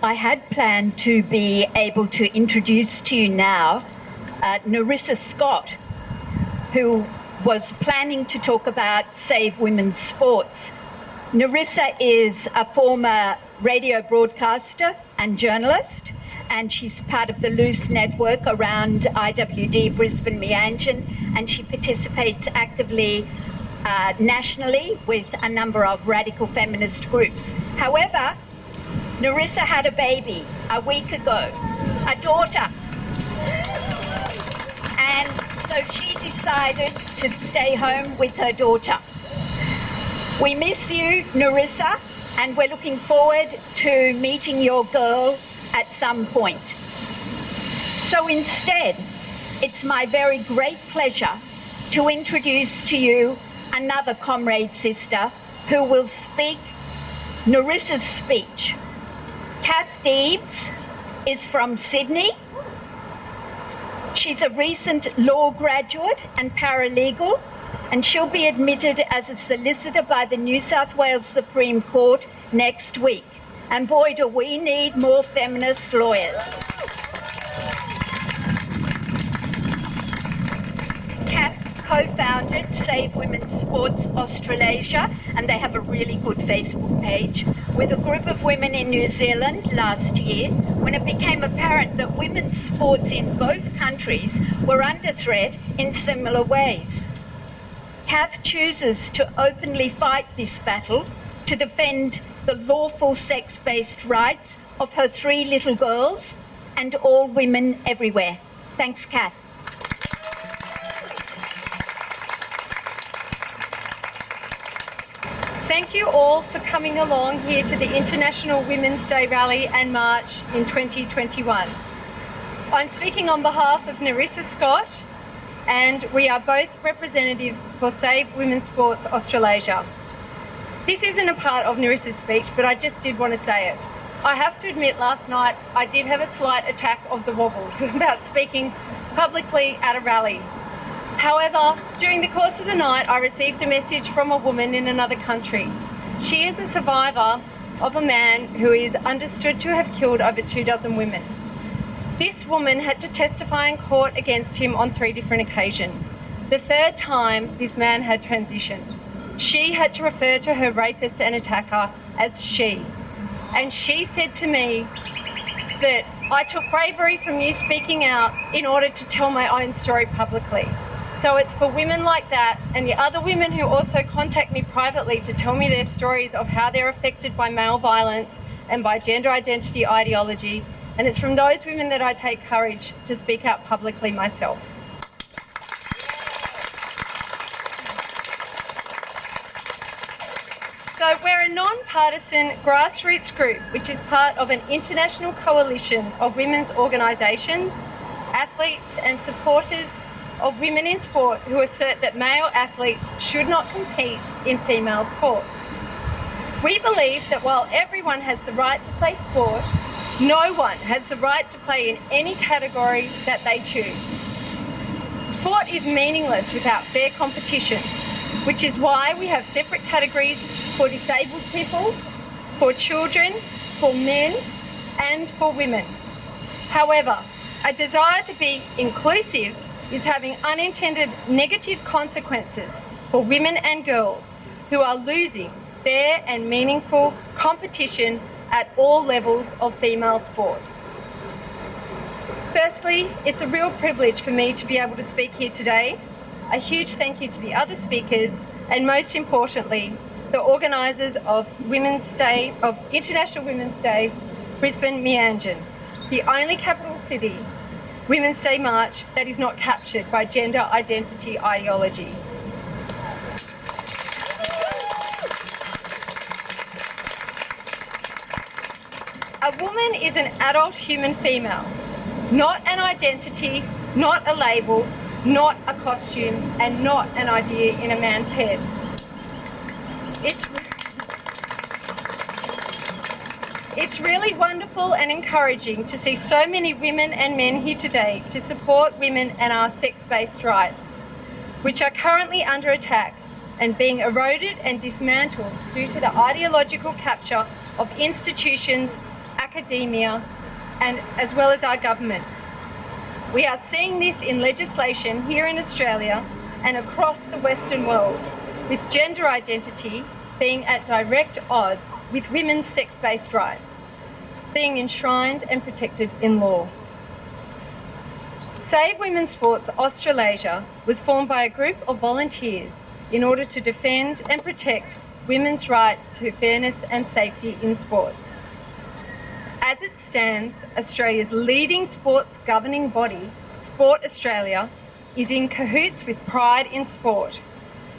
I had planned to be able to introduce to you now Nerissa Scott, who was planning to talk about Save Women's Sports. Nerissa is a former radio broadcaster and journalist, and she's part of the loose network around IWD Brisbane Meanjin, and she participates actively nationally with a number of radical feminist groups. However, Nerissa had a baby a week ago, a daughter, and so she decided to stay home with her daughter. We miss you, Nerissa, and we're looking forward to meeting your girl at some point. So instead, it's my very great pleasure to introduce to you another comrade sister who will speak Nerissa's speech. Kath Deves is from Sydney. She's a recent law graduate and paralegal, and she'll be admitted as a solicitor by the New South Wales Supreme Court next week. And boy, do we need more feminist lawyers. Kath co-founded Save Women's Sports Australasia, and they have a really good Facebook page, with a group of women in New Zealand last year when it became apparent that women's sports in both countries were under threat in similar ways. Kath chooses to openly fight this battle to defend the lawful sex-based rights of her 3 little girls and all women everywhere. Thanks, Kath. Thank you all for coming along here to the International Women's Day Rally and March in 2021. I'm speaking on behalf of Nerissa Scott, and we are both representatives for Save Women's Sports Australasia. This isn't a part of Nerissa's speech, but I just did want to say it. I have to admit, last night I did have a slight attack of the wobbles about speaking publicly at a rally. However, during the course of the night, I received a message from a woman in another country. She is a survivor of a man who is understood to have killed over 24 women. This woman had to testify in court against him on 3 different occasions. The 3rd time, this man had transitioned. She had to refer to her rapist and attacker as she. And she said to me that I took bravery from you speaking out in order to tell my own story publicly. So it's for women like that and the other women who also contact me privately to tell me their stories of how they're affected by male violence and by gender identity ideology. And it's from those women that I take courage to speak out publicly myself. So we're a non-partisan grassroots group which is part of an international coalition of women's organisations, athletes and supporters of women in sport who assert that male athletes should not compete in female sports. We believe that while everyone has the right to play sport, no one has the right to play in any category that they choose. Sport is meaningless without fair competition, which is why we have separate categories for disabled people, for children, for men, and for women. However, a desire to be inclusive is having unintended negative consequences for women and girls who are losing fair and meaningful competition at all levels of female sport. Firstly, it's a real privilege for me to be able to speak here today. A huge thank you to the other speakers, and most importantly, the organisers of International Women's Day, Brisbane Meanjin, the only capital city Women's Day March that is not captured by gender identity ideology. A woman is an adult human female, not an identity, not a label, not a costume, and not an idea in a man's head. It's really wonderful and encouraging to see so many women and men here today to support women and our sex-based rights, which are currently under attack and being eroded and dismantled due to the ideological capture of institutions, academic academia, and as well as our government. We are seeing this in legislation here in Australia and across the Western world, with gender identity being at direct odds with women's sex-based rights, being enshrined and protected in law. Save Women's Sports Australasia was formed by a group of volunteers in order to defend and protect women's rights to fairness and safety in sports. As it stands, Australia's leading sports governing body, Sport Australia, is in cahoots with Pride in Sport,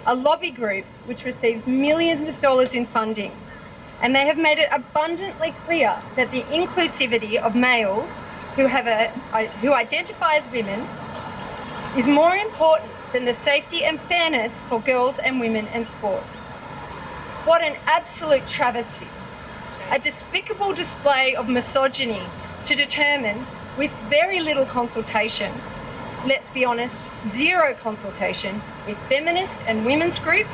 a lobby group which receives millions of dollars in funding. And they have made it abundantly clear that the inclusivity of males who identify as women is more important than the safety and fairness for girls and women in sport. What an absolute travesty. A despicable display of misogyny to determine, with very little consultation, let's be honest, zero consultation with feminist and women's groups,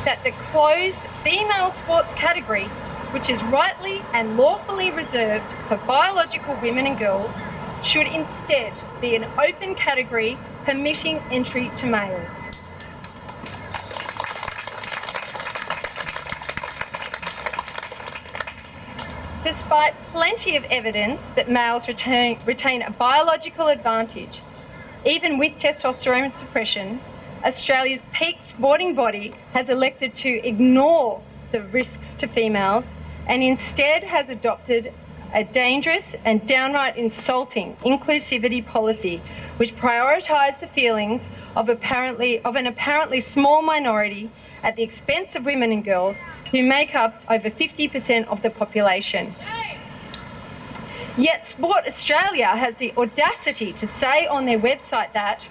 that the closed female sports category, which is rightly and lawfully reserved for biological women and girls, should instead be an open category permitting entry to males. Despite plenty of evidence that males retain a biological advantage, even with testosterone suppression, Australia's peak sporting body has elected to ignore the risks to females and instead has adopted a dangerous and downright insulting inclusivity policy which prioritised the feelings of an apparently small minority at the expense of women and girls who make up over 50% of the population. Yet Sport Australia has the audacity to say on their website that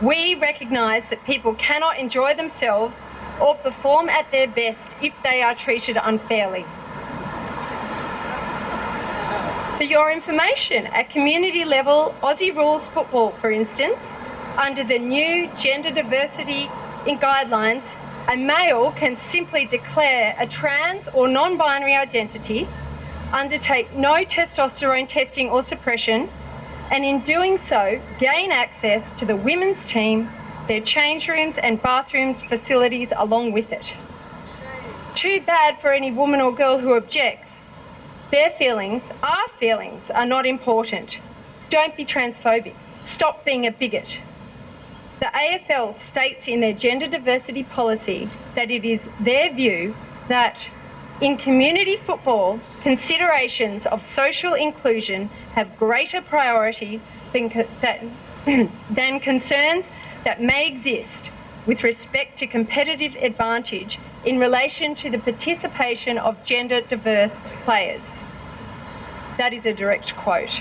we recognise that people cannot enjoy themselves or perform at their best if they are treated unfairly. For your information, at community level, Aussie rules football, for instance, under the new gender diversity in guidelines, a male can simply declare a trans or non-binary identity, undertake no testosterone testing or suppression, and in doing so, gain access to the women's team, their change rooms and bathrooms facilities along with it. Too bad for any woman or girl who objects. Their feelings, our feelings, are not important. Don't be transphobic. Stop being a bigot. The AFL states in their gender diversity policy that it is their view that in community football, considerations of social inclusion have greater priority than concerns that may exist with respect to competitive advantage in relation to the participation of gender diverse players. That is a direct quote.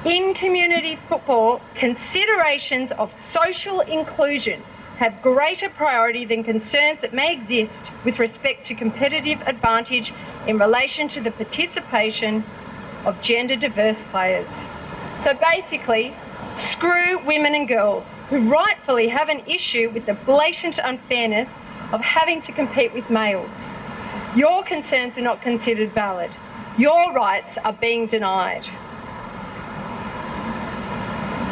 In community football, considerations of social inclusion have greater priority than concerns that may exist with respect to competitive advantage in relation to the participation of gender diverse players. So basically, screw women and girls who rightfully have an issue with the blatant unfairness of having to compete with males. Your concerns are not considered valid. Your rights are being denied.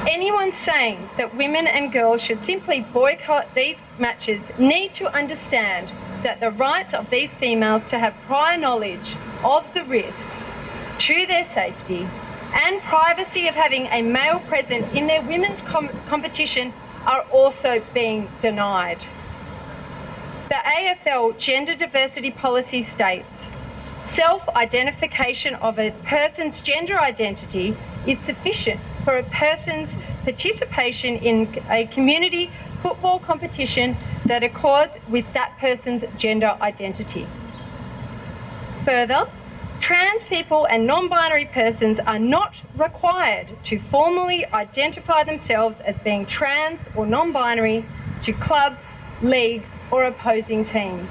Anyone saying that women and girls should simply boycott these matches need to understand that the rights of these females to have prior knowledge of the risks to their safety and privacy of having a male present in their women's competition are also being denied. The AFL gender diversity policy states, self-identification of a person's gender identity is sufficient for a person's participation in a community football competition that accords with that person's gender identity. Further, trans people and non-binary persons are not required to formally identify themselves as being trans or non-binary to clubs, leagues, or opposing teams.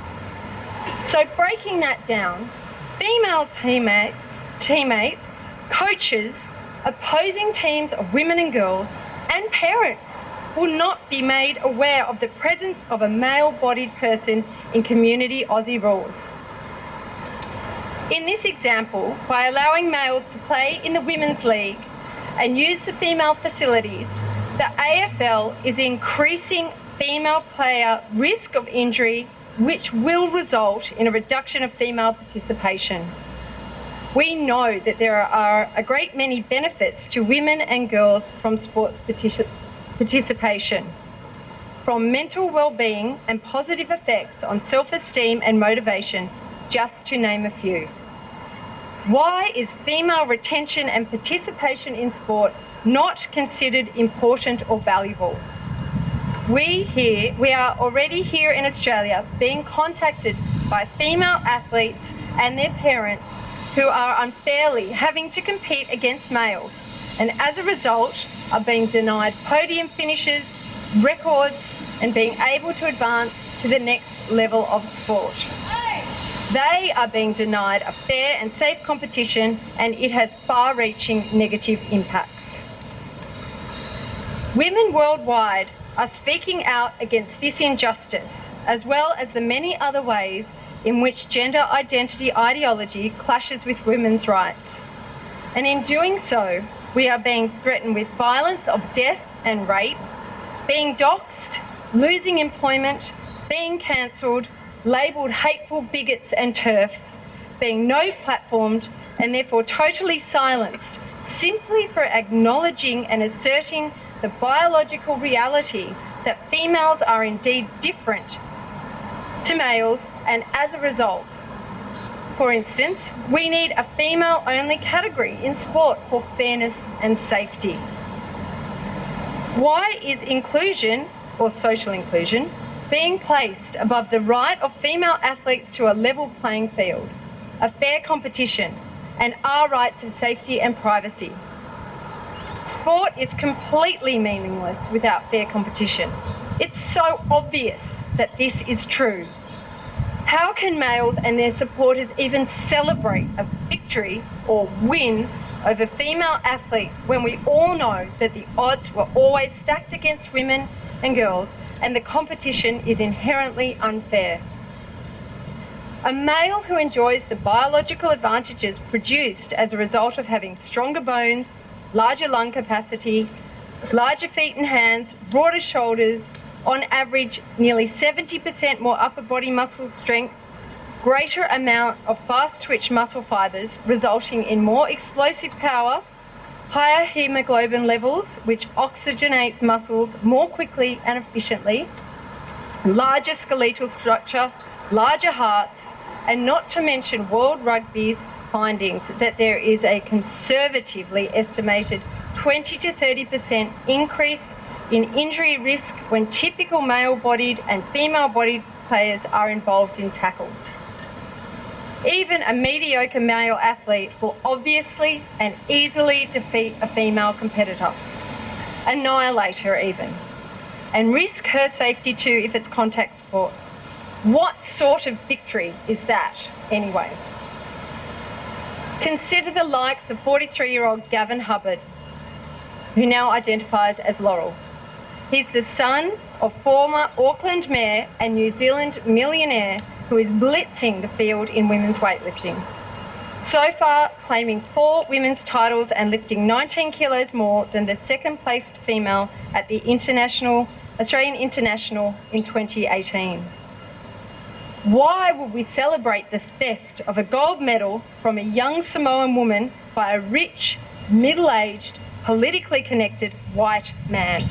So breaking that down, female teammates, coaches, opposing teams of women and girls, and parents will not be made aware of the presence of a male-bodied person in community Aussie rules. In this example, by allowing males to play in the Women's League and use the female facilities, the AFL is increasing female player risk of injury, which will result in a reduction of female participation. We know that there are a great many benefits to women and girls from sports participation, from mental well-being and positive effects on self-esteem and motivation, just to name a few. Why is female retention and participation in sport not considered important or valuable? We are already here in Australia being contacted by female athletes and their parents who are unfairly having to compete against males, and as a result are being denied podium finishes, records, and being able to advance to the next level of sport. They are being denied a fair and safe competition, and it has far-reaching negative impacts. Women worldwide are speaking out against this injustice, as well as the many other ways in which gender identity ideology clashes with women's rights. And in doing so, we are being threatened with violence of death and rape, being doxxed, losing employment, being cancelled, labelled hateful bigots and TERFs, being no-platformed and therefore totally silenced, simply for acknowledging and asserting the biological reality that females are indeed different to males, and as a result, for instance, we need a female-only category in sport for fairness and safety. Why is inclusion, or social inclusion, being placed above the right of female athletes to a level playing field, a fair competition, and our right to safety and privacy? Sport is completely meaningless without fair competition. It's so obvious that this is true. How can males and their supporters even celebrate a victory or win over female athletes when we all know that the odds were always stacked against women and girls and the competition is inherently unfair? A male who enjoys the biological advantages produced as a result of having stronger bones, larger lung capacity, larger feet and hands, broader shoulders, on average nearly 70% more upper body muscle strength, greater amount of fast twitch muscle fibres resulting in more explosive power, higher hemoglobin levels which oxygenates muscles more quickly and efficiently, larger skeletal structure, larger hearts, and not to mention World Rugby's findings that there is a conservatively estimated 20 to 30% increase in injury risk when typical male-bodied and female-bodied players are involved in tackles. Even a mediocre male athlete will obviously and easily defeat a female competitor, annihilate her even, and risk her safety too if it's contact sport. What sort of victory is that anyway? Consider the likes of 43-year-old Gavin Hubbard, who now identifies as Laurel. He's the son of former Auckland Mayor and New Zealand millionaire who is blitzing the field in women's weightlifting. So far, claiming 4 women's titles and lifting 19 kilos more than the second-placed female at the Australian International in 2018. Why would we celebrate the theft of a gold medal from a young Samoan woman by a rich, middle-aged, politically connected white man?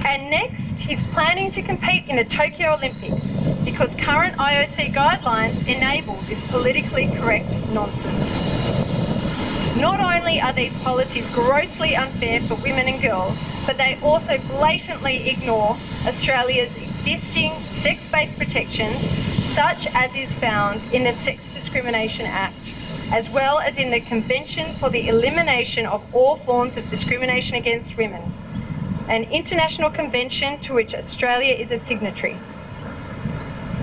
And next, he's planning to compete in the Tokyo Olympics because current IOC guidelines enable this politically correct nonsense. Not only are these policies grossly unfair for women and girls, but they also blatantly ignore Australia's existing sex-based protections, such as is found in the Sex Discrimination Act, as well as in the Convention for the Elimination of All Forms of Discrimination Against Women, an international convention to which Australia is a signatory.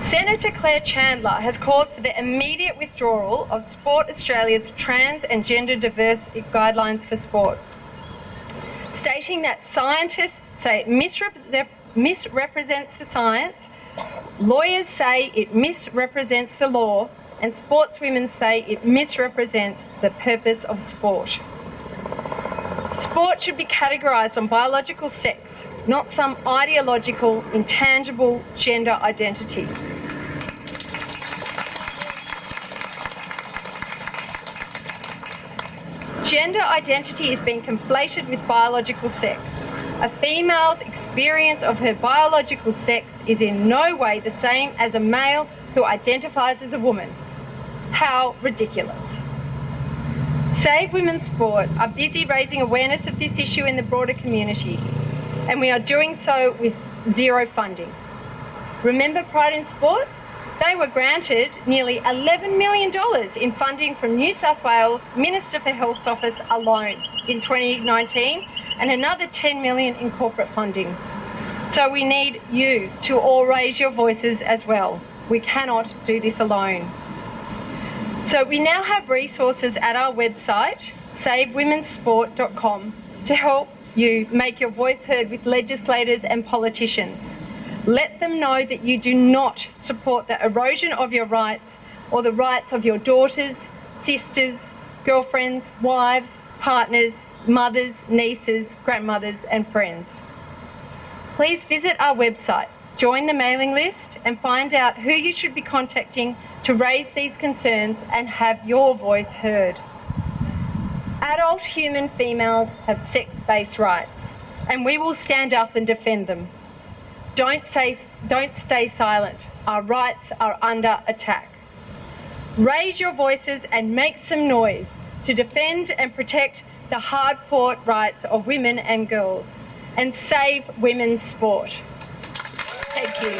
Senator Claire Chandler has called for the immediate withdrawal of Sport Australia's trans and gender diverse guidelines for sport, stating that scientists say it misrepresents the science, lawyers say it misrepresents the law, and sportswomen say it misrepresents the purpose of sport. Sport should be categorised on biological sex, not some ideological, intangible gender identity. Gender identity has been conflated with biological sex. A female's experience of her biological sex is in no way the same as a male who identifies as a woman. How ridiculous. Save Women's Sport are busy raising awareness of this issue in the broader community, and we are doing so with zero funding. Remember Pride in Sport? They were granted nearly $11 million in funding from New South Wales Minister for Health's office alone in 2019, and another $10 million in corporate funding. So we need you to all raise your voices as well. We cannot do this alone. So we now have resources at our website, savewomensport.com, to help you make your voice heard with legislators and politicians. Let them know that you do not support the erosion of your rights or the rights of your daughters, sisters, girlfriends, wives, partners, mothers, nieces, grandmothers and friends. Please visit our website, join the mailing list and find out who you should be contacting to raise these concerns and have your voice heard. Adult human females have sex-based rights, and we will stand up and defend them. Don't stay silent. Our rights are under attack. Raise your voices and make some noise to defend and protect the hard-fought rights of women and girls, and save women's sport. Thank you.